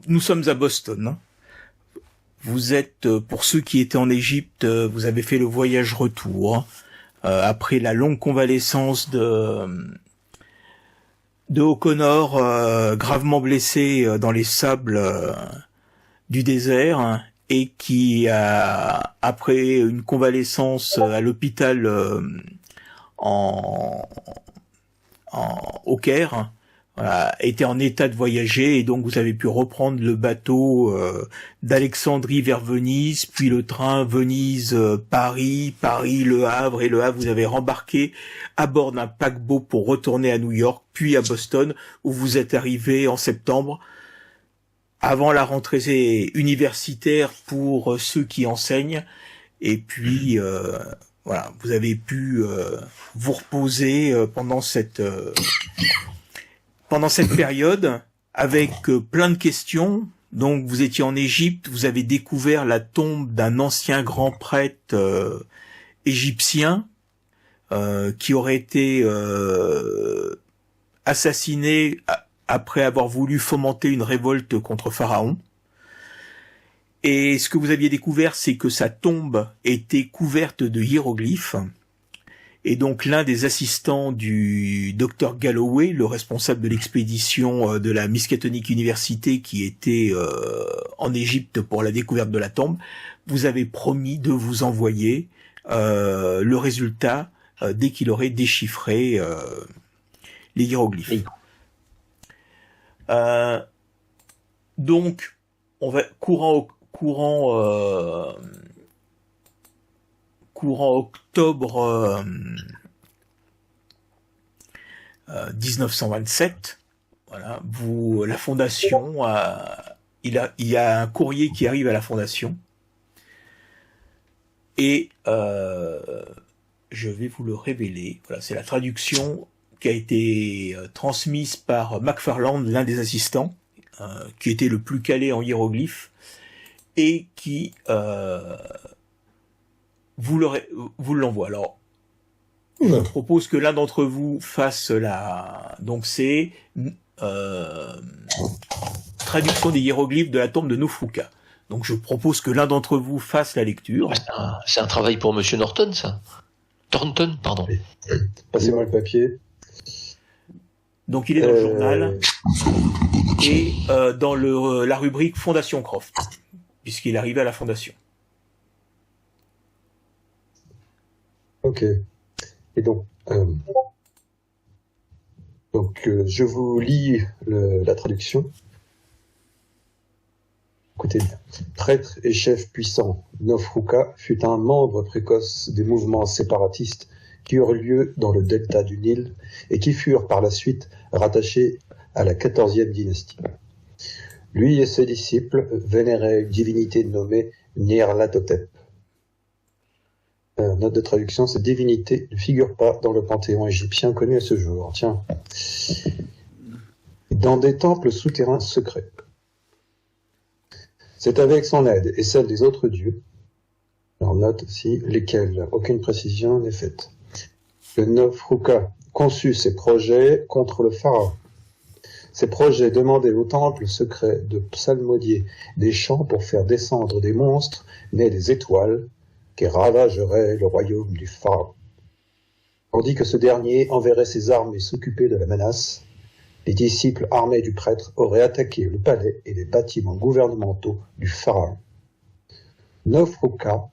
Nous sommes à Boston. Vous êtes, pour ceux qui étaient en Égypte, vous avez fait le voyage retour. Après la longue convalescence de O'Connor, gravement blessé dans les sables du désert, et qui a, après une convalescence à l'hôpital au Caire, voilà, était en état de voyager, et donc vous avez pu reprendre le bateau d'Alexandrie vers Venise, puis le train Venise-Paris, Paris-Le Havre, et Le Havre vous avez rembarqué à bord d'un paquebot pour retourner à New York, puis à Boston, où vous êtes arrivé en septembre, avant la rentrée universitaire pour ceux qui enseignent, et puis voilà, vous avez pu vous reposer pendant cette période, avec plein de questions. Donc vous étiez en Égypte, vous avez découvert la tombe d'un ancien grand prêtre égyptien qui aurait été assassiné après avoir voulu fomenter une révolte contre Pharaon. Et ce que vous aviez découvert, c'est que sa tombe était couverte de hiéroglyphes. Et donc l'un des assistants du Dr Galloway, le responsable de l'expédition de la Miskatonic University qui était en Égypte pour la découverte de la tombe, vous avez promis de vous envoyer le résultat dès qu'il aurait déchiffré les hiéroglyphes. Oui. Donc on va courant octobre 1927, voilà, la fondation il y a un courrier qui arrive à la fondation, et je vais vous le révéler. Voilà, c'est la traduction qui a été transmise par McFarland, l'un des assistants, qui était le plus calé en hiéroglyphes, et qui vous l'envoie. Alors, je propose que l'un d'entre vous fasse donc c'est traduction des hiéroglyphes de la tombe de Nofruka. Donc je propose que l'un d'entre vous fasse la lecture. C'est un travail pour Monsieur Norton, ça. Thornton, pardon. Passez-moi le papier. Donc il est dans le journal et dans la rubrique Fondation Croft, puisqu'il est arrivé à la fondation. Ok. Et donc, je vous lis la traduction. Écoutez bien. Prêtre et chef puissant, Nofruka fut un membre précoce des mouvements séparatistes qui eurent lieu dans le delta du Nil et qui furent par la suite rattachés à la 14e dynastie. Lui et ses disciples vénéraient une divinité nommée Nyarlathotep. Note de traduction, cette divinité ne figure pas dans le panthéon égyptien connu à ce jour. Tiens. Dans des temples souterrains secrets. C'est avec son aide et celle des autres dieux, alors note aussi, lesquels aucune précision n'est faite, que Nofruka conçut ses projets contre le pharaon. Ces projets demandaient au temple secret de psalmodier des chants pour faire descendre des monstres nés des étoiles qui ravageraient le royaume du pharaon. Tandis que ce dernier enverrait ses armées s'occuper de la menace, les disciples armés du prêtre auraient attaqué le palais et les bâtiments gouvernementaux du pharaon. Nofruka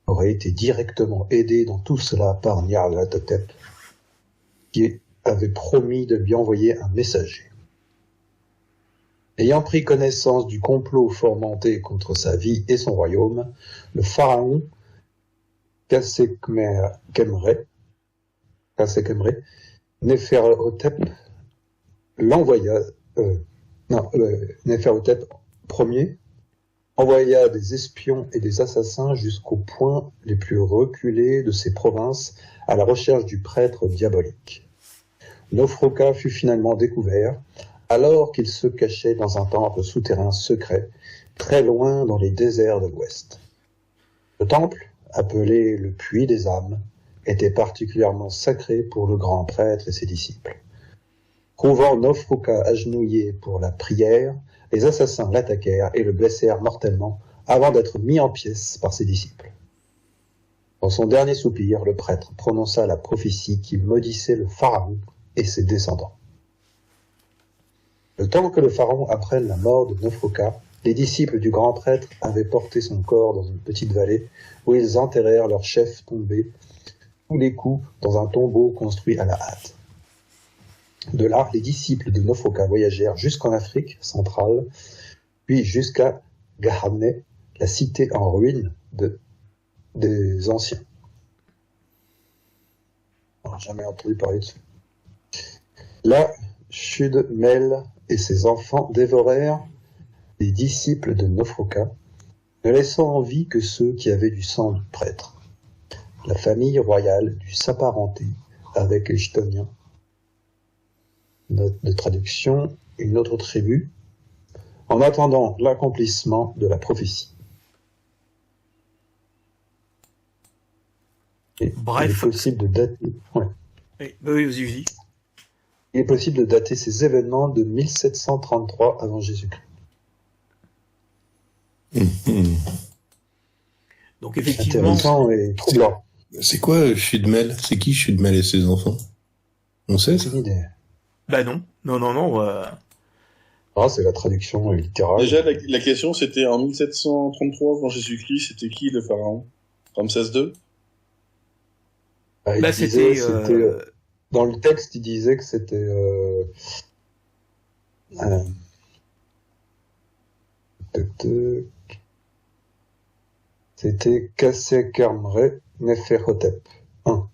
aurait été directement aidé dans tout cela par Nyarlathotep, qui avait promis de lui envoyer un messager. Ayant pris connaissance du complot fomenté contre sa vie et son royaume, le pharaon Khâsekhemerê Néferhotep Néferhotep Ier envoya des espions et des assassins jusqu'aux points les plus reculés de ces provinces à la recherche du prêtre diabolique. Nofroka fut finalement découvert alors qu'il se cachait dans un temple souterrain secret, très loin dans les déserts de l'Ouest. Le temple, appelé le Puits des âmes, était particulièrement sacré pour le grand prêtre et ses disciples. Trouvant Nofroka agenouillé pour la prière, les assassins l'attaquèrent et le blessèrent mortellement avant d'être mis en pièces par ses disciples. Dans son dernier soupir, le prêtre prononça la prophétie qui maudissait le pharaon et ses descendants. Le temps que le pharaon apprenne la mort de Nofroka, les disciples du grand prêtre avaient porté son corps dans une petite vallée où ils enterrèrent leur chef tombé tous les coups dans un tombeau construit à la hâte. De là, les disciples de Nofroka voyagèrent jusqu'en Afrique centrale, puis jusqu'à Gahane, la cité en ruine des anciens. On n'a jamais entendu parler de ça. Là, Chudmel et ses enfants dévorèrent les disciples de Nofroka, ne laissant en vie que ceux qui avaient du sang du prêtre. La famille royale dut s'apparenter avec les Chthoniens. Note de traduction, une autre tribu, en attendant l'accomplissement de la prophétie. Bref. Il est possible de dater, vas-y. Il est possible de dater ces événements de 1733 avant Jésus-Christ. Donc effectivement, intéressant et troublant. C'est quoi Chudmel? C'est qui Chudmel et ses enfants? On sait ça? C'est une idée. Bah non. Ah, c'est la traduction littérale. Déjà, la question, c'était en 1733 avant Jésus-Christ, c'était qui le pharaon? Ramsès II? Il disait, dans le texte, il disait que c'était c'était Khâsekhekhemre Néferhotep 1.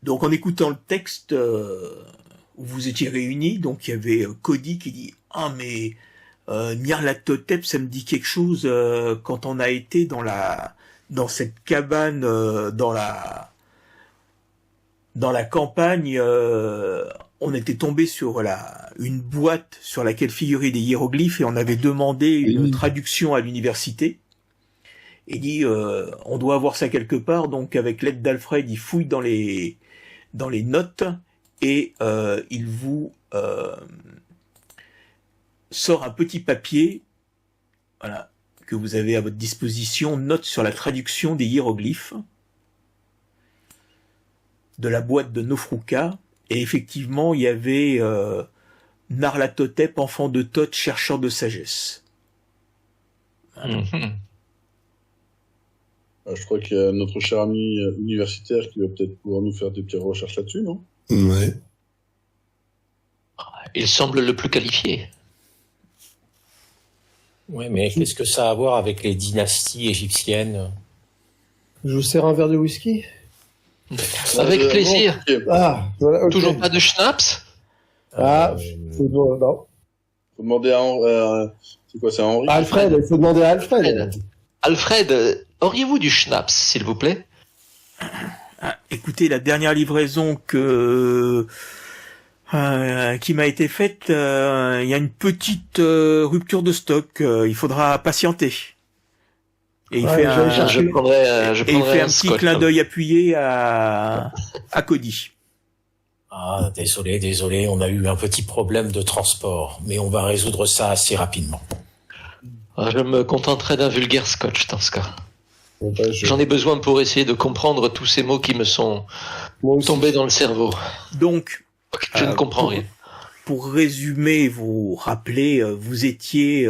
Donc en écoutant le texte où vous étiez réunis, donc il y avait Cody qui dit « Ah mais Nyarlathotep, ça me dit quelque chose quand on a été dans cette cabane dans la campagne, on était tombé sur une boîte sur laquelle figuraient des hiéroglyphes et on avait demandé une traduction à l'université. Il dit on doit avoir ça quelque part, donc avec l'aide d'Alfred, il fouille dans les notes et il vous sort un petit papier, voilà, que vous avez à votre disposition, note sur la traduction des hiéroglyphes de la boîte de Nofruka, et effectivement il y avait Nyarlathotep, enfant de Thoth, chercheur de sagesse. Voilà. Je crois qu'il y a notre cher ami universitaire qui va peut-être pouvoir nous faire des petites recherches là-dessus, non? Ouais. Il semble le plus qualifié. Oui, mais qu'est-ce que ça a à voir avec les dynasties égyptiennes? Je vous sers un verre de whisky? Avec plaisir. Bon, okay. Ah, voilà, ok. Toujours pas de schnapps? Ah, non. Faut demander à c'est quoi, c'est Henri? Alfred, il faut demander à Alfred. Alfred, auriez-vous du schnapps, s'il vous plaît? Écoutez, la dernière livraison qui m'a été faite, il y a une petite rupture de stock. Il faudra patienter. Et il fait je prendrai un petit Scott, clin d'œil appuyé à Cody. Ah, désolé, on a eu un petit problème de transport, mais on va résoudre ça assez rapidement. Je me contenterai d'un vulgaire scotch dans ce cas. Bon, bah, J'en ai besoin pour essayer de comprendre tous ces mots qui me sont tombés dans le cerveau. Donc, Je ne comprends rien. Pour résumer, vous rappelez, vous étiez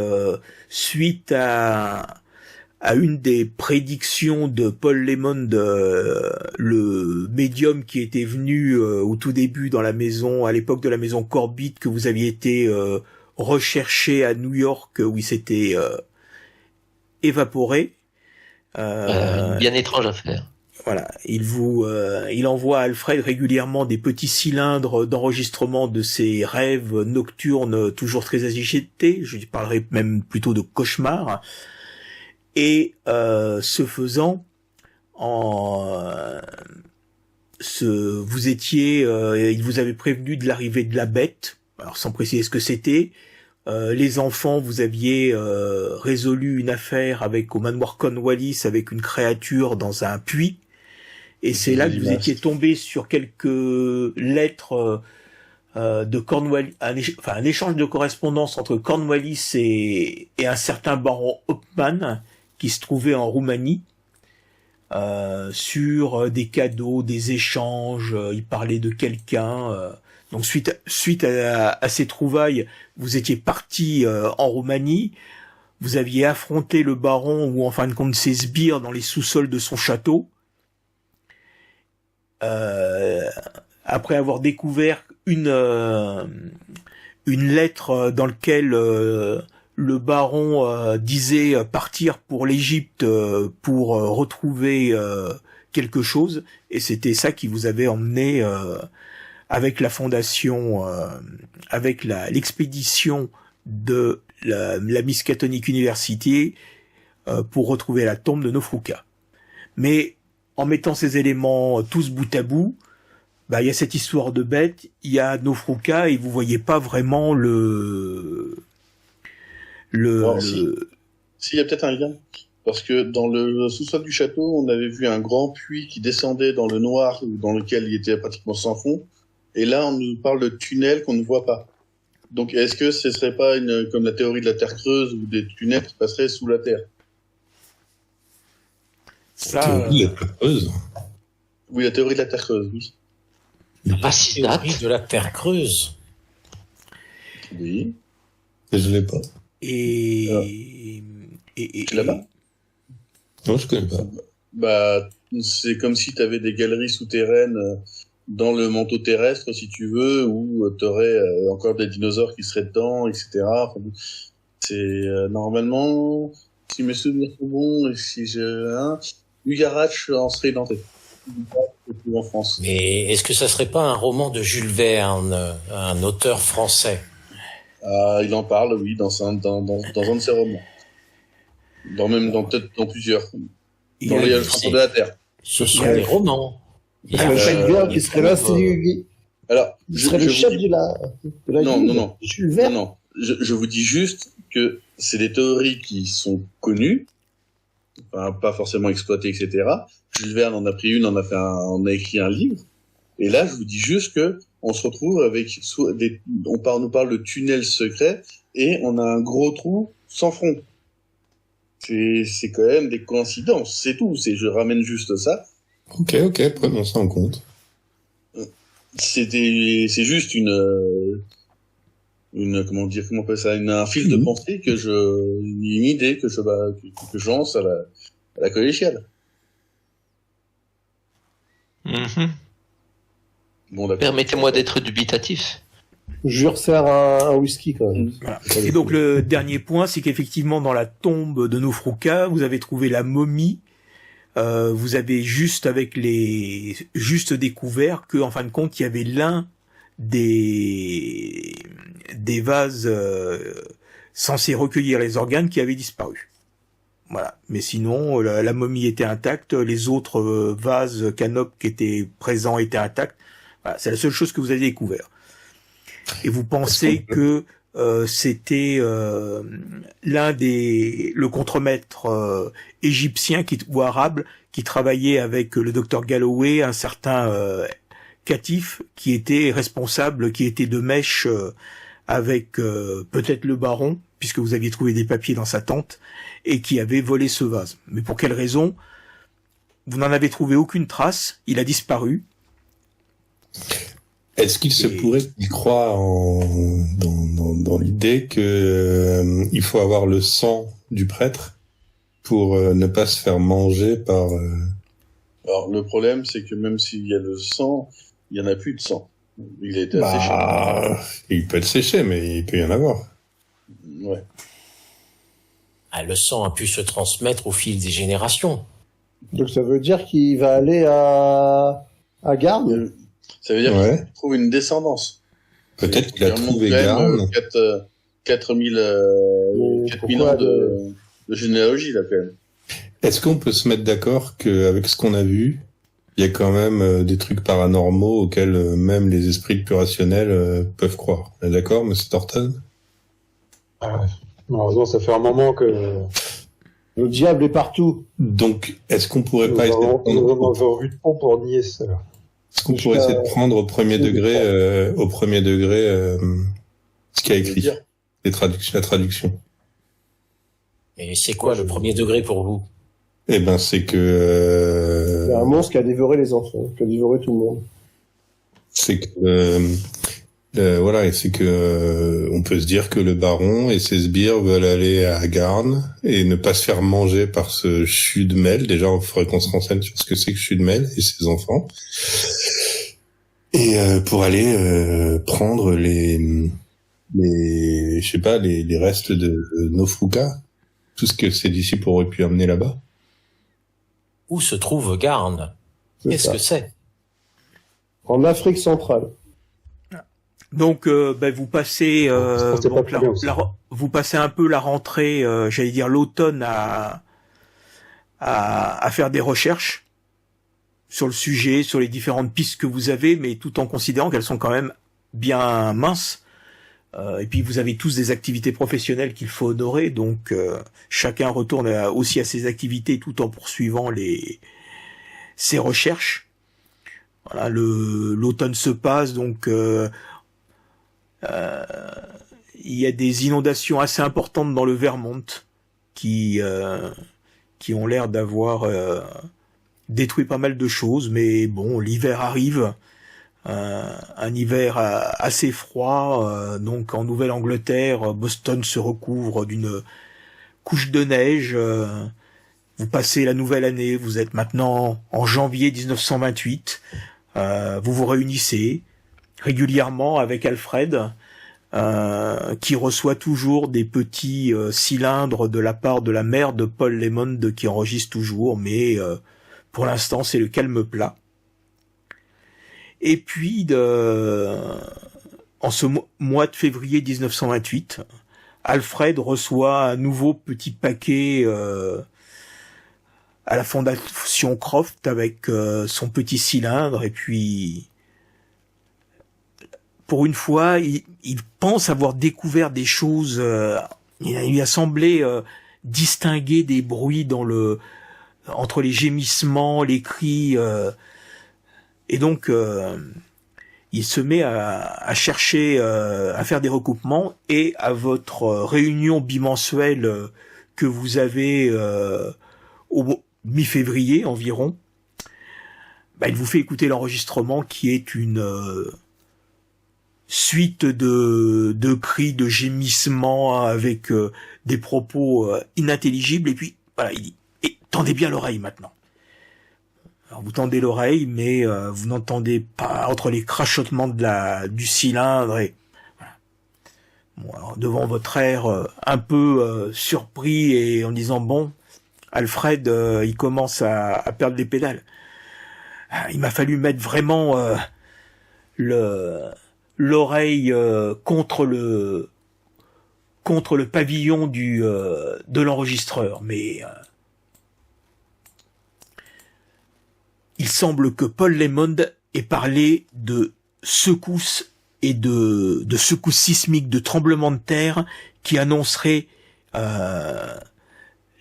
suite à une des prédictions de Paul Lemond, le médium qui était venu au tout début dans la maison, à l'époque de la maison Corbett, que vous aviez été recherché à New York, où il s'était évaporé. Une bien étrange affaire. Voilà, il envoie à Alfred régulièrement des petits cylindres d'enregistrement de ses rêves nocturnes toujours très agités. Je parlerai même plutôt de cauchemars. Et ce faisant, il vous avait prévenu de l'arrivée de la bête. Alors sans préciser ce que c'était. Les enfants, vous aviez résolu une affaire au manoir Cornwallis avec une créature dans un puits. Et c'est là que vous étiez tombé sur quelques lettres de Cornwallis, un échange de correspondance entre Cornwallis et un certain baron Hopman qui se trouvait en Roumanie sur des cadeaux, des échanges. Il parlait de quelqu'un. Donc suite à ces trouvailles, vous étiez parti en Roumanie. Vous aviez affronté le baron ou en fin de compte ses sbires dans les sous-sols de son château. Après avoir découvert une lettre dans laquelle le baron disait partir pour l'Égypte pour retrouver quelque chose, et c'était ça qui vous avait emmené avec la fondation, avec l'expédition de la Miskatonic University pour retrouver la tombe de Nofruka. Mais en mettant ces éléments tous bout à bout, il y a cette histoire de bête, il y a Nofruka, et vous voyez pas vraiment S'il y a peut-être un lien. Parce que dans le sous-sol du château, on avait vu un grand puits qui descendait dans le noir, dans lequel il était pratiquement sans fond. Et là, on nous parle de tunnels qu'on ne voit pas. Donc, est-ce que ce serait pas comme la théorie de la Terre creuse, ou des tunnels qui passeraient sous la Terre? Ça, La théorie de la Terre creuse. Oui, la théorie de la Terre creuse, oui. Pas si Théorie date. de la Terre creuse. Oui. Et je l'ai pas. et Tu l'as pas? Non, je connais pas. Bah, c'est comme si tu avais des galeries souterraines dans le manteau terrestre, si tu veux, où tu aurais encore des dinosaures qui seraient dedans, etc. Enfin, c'est normalement, si mes souvenirs sont bons, et si Ugarach en serait denté. En France. Mais est-ce que ça serait pas un roman de Jules Verne, un auteur français? Il en parle, oui, dans un de ses romans. Peut-être dans plusieurs. il Dans y a- le Chanson de la Terre. Ce sont des romans. Il serait bien qui serait l'institut. Alors, Il serait le chef de la Non, guilde. non, non. Jules Verne. Non. Je vous dis juste que c'est des théories qui sont connues, enfin, pas forcément exploitées, etc. Jules Verne en a pris une, on a écrit un livre. Et là, je vous dis juste que on se retrouve avec on nous parle de tunnels secrets et on a un gros trou sans fond. C'est quand même des coïncidences, c'est tout. Je ramène juste ça. Ok, prenons ça en compte. C'est juste comment on appelle ça, un fil de pensée une idée que je lance à la collégiale. Mhm. Bon, d'accord. Permettez-moi d'être dubitatif. Je resserre un whisky quand même. Voilà. Et donc le dernier point, c'est qu'effectivement dans la tombe de Nofruka, vous avez trouvé la momie. Vous avez juste découvert que en fin de compte, il y avait l'un des vases censés recueillir les organes qui avait disparu. Voilà. Mais sinon, la momie était intacte, les autres vases canopes qui étaient présents étaient intacts. Voilà, c'est la seule chose que vous avez découvert. Et vous pensez que c'était le contremaître égyptien ou arabe qui travaillait avec le docteur Galloway, un certain Catif, qui était responsable, qui était de mèche avec peut-être le baron, puisque vous aviez trouvé des papiers dans sa tente, et qui avait volé ce vase. Mais pour quelle raison? Vous n'en avez trouvé aucune trace, il a disparu. Est-ce qu'il se pourrait qu'il croit dans l'idée que il faut avoir le sang du prêtre pour ne pas se faire manger par... Alors, le problème, c'est que même s'il y a le sang, il y en a plus de sang. Il a été asséché. Il peut être séché, mais il peut y en avoir. Ouais. Le sang a pu se transmettre au fil des générations. Donc ça veut dire qu'il va aller à Garnes. Ça veut dire Ouais. qu'il trouve une descendance. Peut-être qu'il a Il remonte trouvé quand même, Garn. 4000 pourquoi ans de généalogie, là, quand même. Est-ce qu'on peut se mettre d'accord qu'avec ce qu'on a vu, il y a quand même des trucs paranormaux auxquels même les esprits plus rationnels peuvent croire? On est d'accord, monsieur Thornton? Malheureusement, ça fait un moment que Le diable est partout. Donc, est-ce qu'on pourrait nous pas essayer de avons prendre, vu de pont pour nier ça. est-ce qu'on pourrait essayer de prendre au premier degré, ce qu'il y a écrit, Dire. la traduction? Et c'est quoi le premier degré pour vous? Eh ben, c'est Il y a que, un monstre qui a dévoré les enfants, qui a dévoré tout le monde. c'est que, voilà, et c'est que, on peut se dire que le baron et ses sbires veulent aller à Garn et ne pas se faire manger par ce Chudmel. Déjà, il faudrait qu'on se renseigne sur ce que c'est que Chudmel et ses enfants. Et pour aller prendre les, je sais pas, les restes de Nofruka, tout ce que ses disciples auraient pu amener là-bas. Où se trouve Garn? C'est Qu'est-ce ça. que c'est? En Afrique centrale. Donc, vous passez, C'est pas donc, très bien aussi. vous passez un peu la rentrée, j'allais dire l'automne à faire des recherches sur le sujet, sur les différentes pistes que vous avez, mais tout en considérant qu'elles sont quand même bien minces. Et puis vous avez tous des activités professionnelles qu'il faut honorer, donc chacun retourne aussi à ses activités tout en poursuivant ses recherches. Voilà, l'automne se passe, donc il y a des inondations assez importantes dans le Vermont qui ont l'air d'avoir détruit pas mal de choses, mais bon, l'hiver arrive. Un hiver assez froid, donc en Nouvelle-Angleterre, Boston se recouvre d'une couche de neige. Vous passez la nouvelle année, vous êtes maintenant en janvier 1928. Vous vous réunissez régulièrement avec Alfred, qui reçoit toujours des petits cylindres de la part de la mère de Paul Lemond qui enregistre toujours, mais pour l'instant c'est le calme plat. Et puis, en ce mois de février 1928, Alfred reçoit un nouveau petit paquet à la Fondation Croft avec son petit cylindre. Et puis, pour une fois, il pense avoir découvert des choses. Il lui a semblé distinguer des bruits entre les gémissements, les cris. Et donc, il se met à chercher, à faire des recoupements, et à votre réunion bimensuelle que vous avez au mi-février environ, il vous fait écouter l'enregistrement qui est une suite de cris, de gémissements avec des propos inintelligibles, et puis voilà, il dit « Et tendez bien l'oreille maintenant ». Alors vous tendez l'oreille, mais vous n'entendez pas entre les crachotements du cylindre et voilà. Bon, alors, devant votre air un peu surpris et en disant bon, Alfred, il commence à perdre les pédales. Il m'a fallu mettre vraiment l'oreille contre le pavillon de l'enregistreur, mais il semble que Paul Lemond ait parlé de secousses et de secousses sismiques, de tremblements de terre qui annonceraient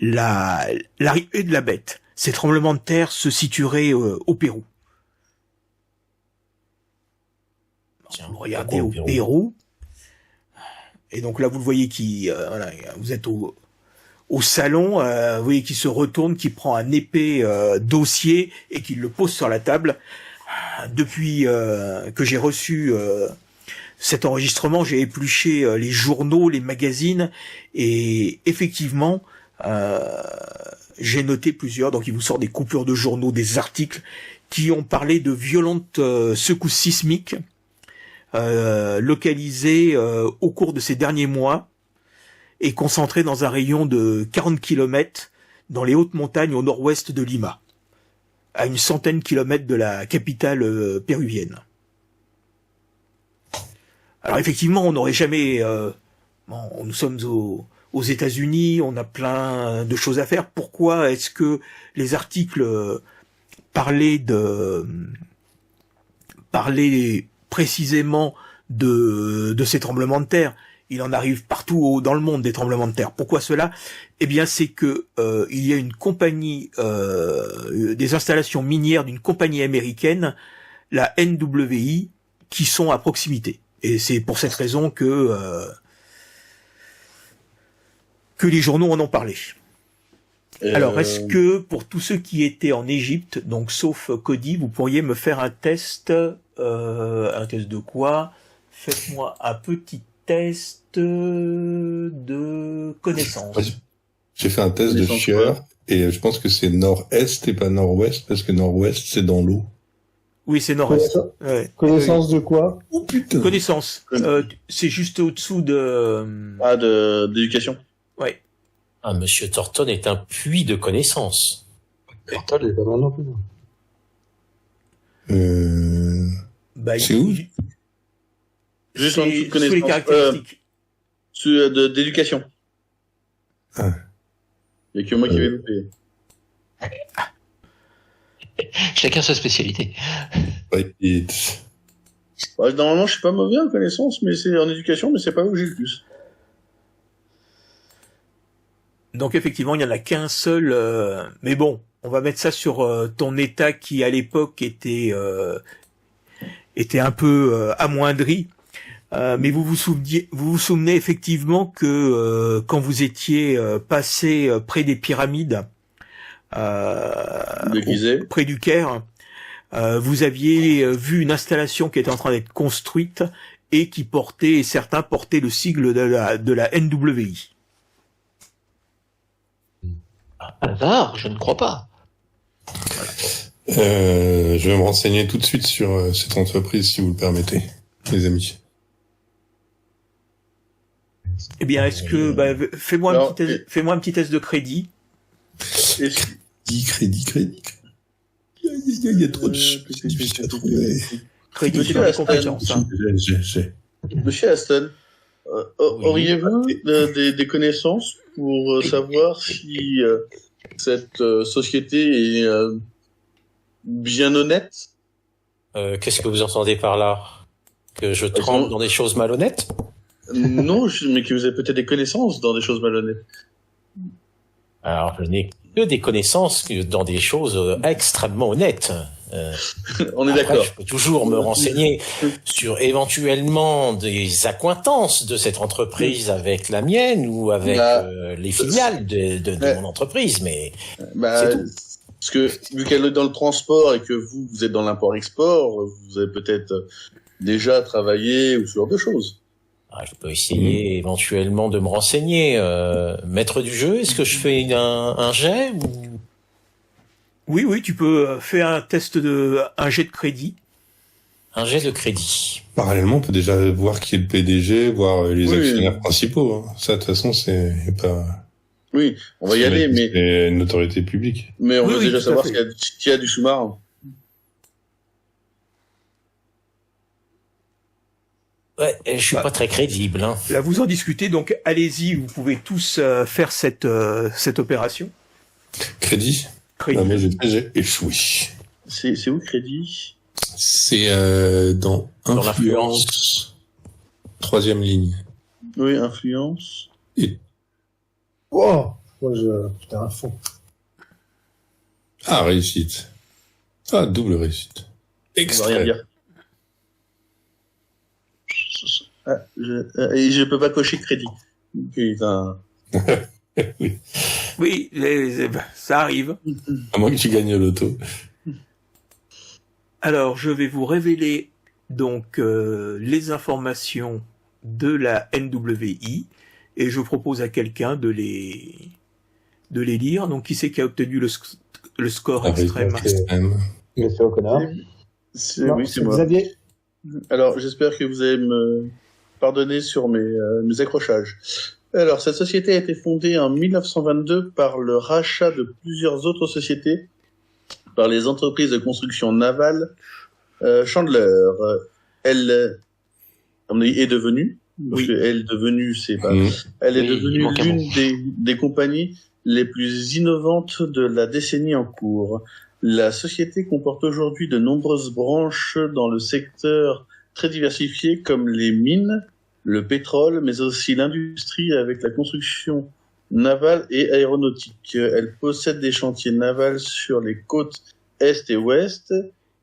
l'arrivée de la bête. Ces tremblements de terre se situeraient au Pérou. Tiens, Vous regardez pourquoi au Pérou, et donc là vous le voyez qui, voilà, vous êtes au salon, vous voyez qu'il se retourne, qui prend un épais dossier et qu'il le pose sur la table. Depuis que j'ai reçu cet enregistrement, j'ai épluché les journaux, les magazines, et effectivement, j'ai noté plusieurs. Donc il vous sort des coupures de journaux, des articles qui ont parlé de violentes secousses sismiques localisées au cours de ces derniers mois, et concentré dans un rayon de 40 km dans les hautes montagnes au nord-ouest de Lima. à une centaine de kilomètres de la capitale péruvienne. Alors effectivement, on n'aurait jamais... nous sommes aux États-Unis, on a plein de choses à faire. Pourquoi est-ce que les articles parlaient précisément de ces tremblements de terre? Il en arrive partout dans le monde des tremblements de terre. Pourquoi cela? Eh bien, c'est que il y a une compagnie, des installations minières d'une compagnie américaine, la NWI, qui sont à proximité. Et c'est pour cette raison que les journaux en ont parlé. Alors, est-ce que pour tous ceux qui étaient en Égypte, donc sauf Cody, vous pourriez me faire un test de quoi? Faites-moi un petit test de connaissance. J'ai fait un test de chieur et je pense que c'est nord-est et pas nord-ouest parce que nord-ouest c'est dans l'eau. Oui, c'est nord-est. Ouais. Connaissance de quoi? Oh putain. Connaissance. C'est juste au-dessous de... d'éducation. Ouais. Ah, Monsieur Thornton est un puits de connaissances. Portal, il est pas mal non plus. Bah, c'est où? Juste en dessous de sous connaissance. les caractéristiques. D'éducation. Ah. Il n'y a que moi qui vais louper. Chacun sa spécialité. Ouais, Normalement, je suis pas mauvais en connaissance, mais c'est en éducation, mais c'est pas où j'ai le plus. Donc effectivement, il n'y en a qu'un seul. Mais bon, on va mettre ça sur ton état qui à l'époque était un peu amoindri. Mais vous vous souvenez effectivement que quand vous étiez passé près des pyramides, près du Caire, vous aviez vu une installation qui était en train d'être construite et qui certains portaient le sigle de la NWI. Hasard, je ne crois pas. je vais me renseigner tout de suite sur cette entreprise si vous le permettez, les amis. Eh bien, est-ce que fais-moi un petit test de crédit. Crédit. Il y a trop de choses à trouver. Crédit sur les compétences. Hein. J'ai. Monsieur Aston, auriez-vous des connaissances pour savoir si cette société est bien honnête? Qu'est-ce que vous entendez par là? Que je trempe dans des choses malhonnêtes? Non, mais que vous avez peut-être des connaissances dans des choses malhonnêtes. Alors, je n'ai que des connaissances dans des choses extrêmement honnêtes. On est après, d'accord. Je peux toujours me renseigner sur éventuellement des accointances de cette entreprise avec la mienne ou avec les filiales de mon entreprise, mais c'est tout. Parce que vu qu'elle est dans le transport et que vous êtes dans l'import-export, vous avez peut-être déjà travaillé ou ce genre de choses. Je peux essayer éventuellement de me renseigner. Maître du jeu, est-ce que je fais un jet ou... Oui, tu peux faire un jet de crédit. Un jet de crédit. Parallèlement, on peut déjà voir qui est le PDG, voir les actionnaires principaux. Hein. Ça, de toute façon, c'est pas... Oui, on va y aller, mais... C'est une autorité publique. Mais on veut déjà savoir s'il y a du sous-marin. Ouais, je suis pas très crédible. Hein. Là, vous en discutez, donc allez-y, vous pouvez tous faire cette opération. Crédit. Non, mais j'ai échoué. C'est où, crédit? C'est dans influence. 3e ligne. Oui, influence. Et... Oh, putain, à fond. Ah, réussite. Ah, double réussite. Extrait. On va rien dire. Et je peux pas cocher crédit. Putain. Oui, ça arrive. À moins que tu gagnes l'auto. Alors, je vais vous révéler donc les informations de la NWI et je propose à quelqu'un de les lire. Donc, qui c'est qui a obtenu le score extrême? Monsieur O'Connor. Oui, c'est moi. Xavier. Alors, j'espère que vous allez me pardonner sur mes accrochages. Alors, cette société a été fondée en 1922 par le rachat de plusieurs autres sociétés par les entreprises de construction navale Chandler. Elle est devenue, parce que elle devenue, c'est pas, elle est devenue l'une des compagnies les plus innovantes de la décennie en cours. La société comporte aujourd'hui de nombreuses branches dans le secteur très diversifié comme les mines, le pétrole, mais aussi l'industrie avec la construction navale et aéronautique. Elle possède des chantiers navals sur les côtes est et ouest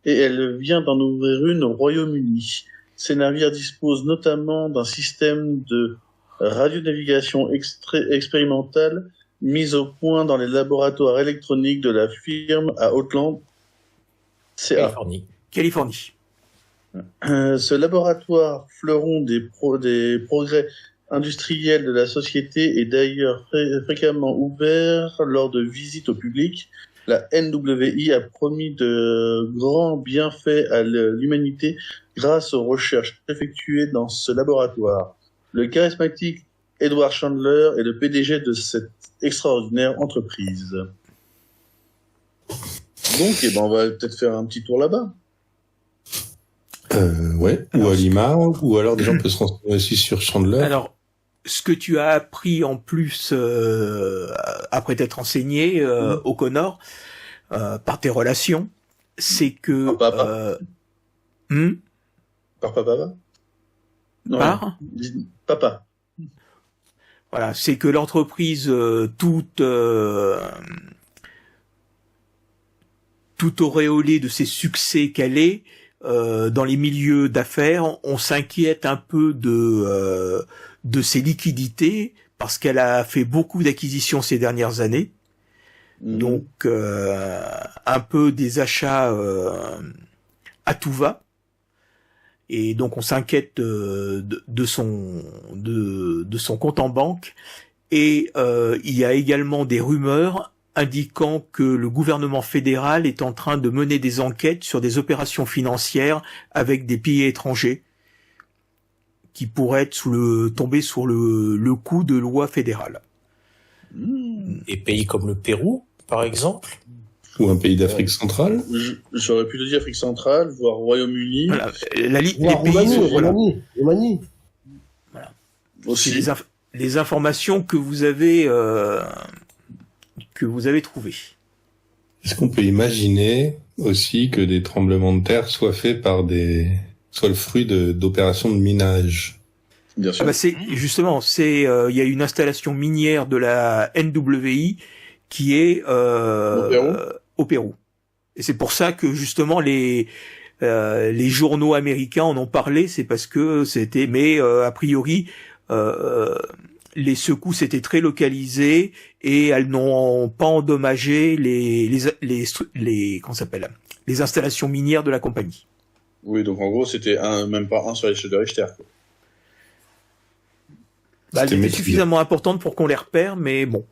et elle vient d'en ouvrir une au Royaume-Uni. Ces navires disposent notamment d'un système de radionavigation expérimentale mis au point dans les laboratoires électroniques de la firme à Oakland, CA. Californie. Ce laboratoire, fleuron des progrès industriels de la société, est d'ailleurs fréquemment ouvert lors de visites au public. La NWI a promis de grands bienfaits à l'humanité grâce aux recherches effectuées dans ce laboratoire. Le charismatique Edward Chandler est le PDG de cette extraordinaire entreprise. Donc, on va peut-être faire un petit tour là-bas. Ouais, ou à Lima, ou alors des gens peuvent se renseigner aussi sur Chandler. Alors, ce que tu as appris en plus après t'être enseigné au Connor par tes relations, c'est que Par papa. Non, par papa. Voilà, c'est que l'entreprise toute auréolée de ses succès qu'elle est dans les milieux d'affaires, on s'inquiète un peu de ses liquidités parce qu'elle a fait beaucoup d'acquisitions ces dernières années. Donc un peu des achats à tout va. Et donc on s'inquiète de son compte en banque. Et il y a également des rumeurs indiquant que le gouvernement fédéral est en train de mener des enquêtes sur des opérations financières avec des pays étrangers qui pourraient tomber sous le coup de loi fédérale. Des pays comme le Pérou, par exemple. Ou un pays d'Afrique centrale. J'aurais pu te dire Afrique centrale, voire Royaume-Uni. Voilà, les pays sont Roumanie. Voilà. Aussi. C'est les informations que vous avez trouvées. Est-ce qu'on peut imaginer aussi que des tremblements de terre soient faits par soit le fruit d'opérations de minage? Bien sûr. Ah bah c'est justement, il y a une installation minière de la NWI qui est au Pérou. Et c'est pour ça que justement les journaux américains en ont parlé, c'est parce que a priori les secousses étaient très localisées et elles n'ont pas endommagé les installations minières de la compagnie. Oui, donc en gros c'était même pas un sur l'échelle de Richter, quoi. Elles étaient suffisamment importantes pour qu'on les repère, mais bon.